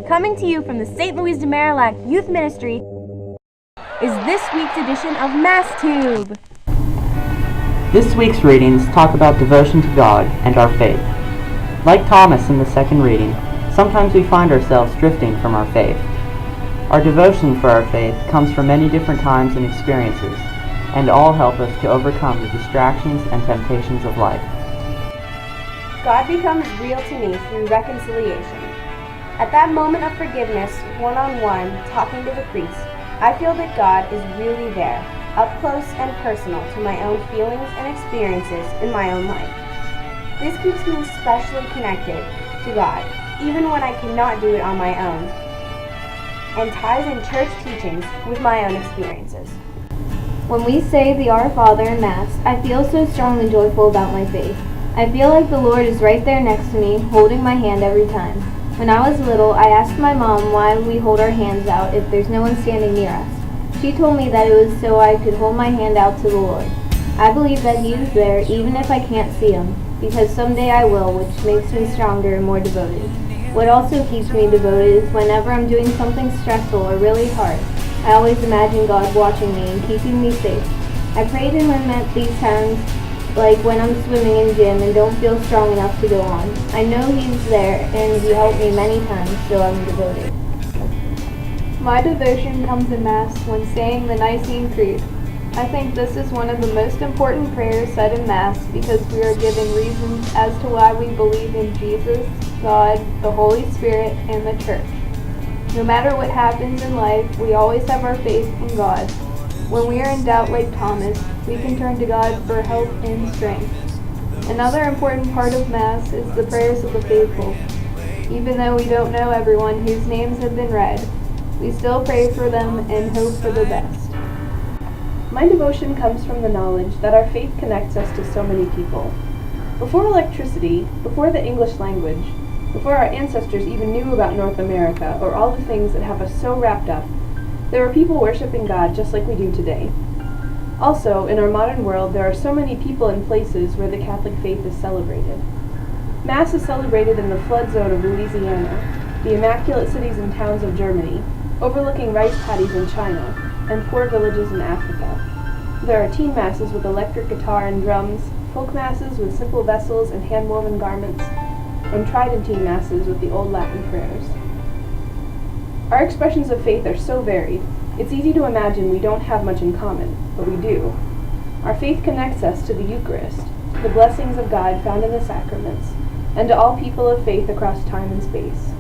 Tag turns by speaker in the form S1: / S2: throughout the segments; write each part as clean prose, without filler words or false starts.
S1: Coming to you from the St. Louise de Marillac Youth Ministry is this week's edition of MassTube.
S2: This week's readings talk about devotion to God and our faith. Like Thomas in the second reading, sometimes we find ourselves drifting from our faith. Our devotion for our faith comes from many different times and experiences, and all help us to overcome the distractions and temptations of life.
S1: God becomes real to me through reconciliation. At that moment of forgiveness, one-on-one, talking to the priest, I feel that God is really there, up close and personal to my own feelings and experiences in my own life. This keeps me especially connected to God, even when I cannot do it on my own, and ties in church teachings with my own experiences.
S3: When we say the Our Father in Mass, I feel so strong and joyful about my faith. I feel like the Lord is right there next to me, holding my hand every time. When I was little, I asked my mom why we hold our hands out if there's no one standing near us. She told me that it was so I could hold my hand out to the Lord. I believe that He is there even if I can't see Him, because someday I will, which makes me stronger and more devoted. What also keeps me devoted is whenever I'm doing something stressful or really hard, I always imagine God watching me and keeping me safe. I pray to Him at these times, like when I'm swimming in gym and don't feel strong enough to go on. I know He's there and He helped me many times, so I'm devoted.
S4: My devotion comes in Mass when saying the Nicene Creed. I think this is one of the most important prayers said in Mass because we are given reasons as to why we believe in Jesus, God, the Holy Spirit, and the Church. No matter what happens in life, we always have our faith in God. When we are in doubt like Thomas, we can turn to God for help and strength. Another important part of Mass is the prayers of the faithful. Even though we don't know everyone whose names have been read, we still pray for them and hope for the best.
S5: My devotion comes from the knowledge that our faith connects us to so many people. Before electricity, before the English language, before our ancestors even knew about North America or all the things that have us so wrapped up, there were people worshiping God just like we do today. Also, in our modern world, there are so many people and places where the Catholic faith is celebrated. Mass is celebrated in the flood zone of Louisiana, the immaculate cities and towns of Germany, overlooking rice paddies in China, and poor villages in Africa. There are teen masses with electric guitar and drums, folk masses with simple vessels and hand-woven garments, and Tridentine masses with the old Latin prayers. Our expressions of faith are so varied, it's easy to imagine we don't have much in common, but we do. Our faith connects us to the Eucharist, to the blessings of God found in the sacraments, and to all people of faith across time and space.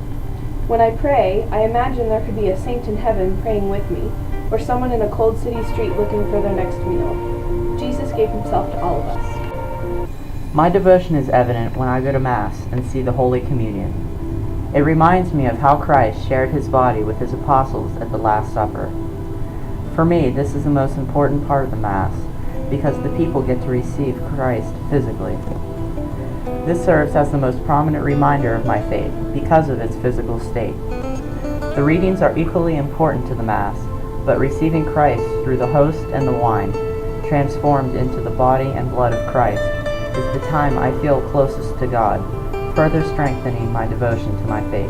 S5: When I pray, I imagine there could be a saint in heaven praying with me, or someone in a cold city street looking for their next meal. Jesus gave Himself to all of us.
S2: My devotion is evident when I go to Mass and see the Holy Communion. It reminds me of how Christ shared His body with His apostles at the Last Supper. For me, this is the most important part of the Mass, because the people get to receive Christ physically. This serves as the most prominent reminder of my faith because of its physical state. The readings are equally important to the Mass, but receiving Christ through the host and the wine, transformed into the body and blood of Christ, is the time I feel closest to God, further strengthening my devotion to my faith.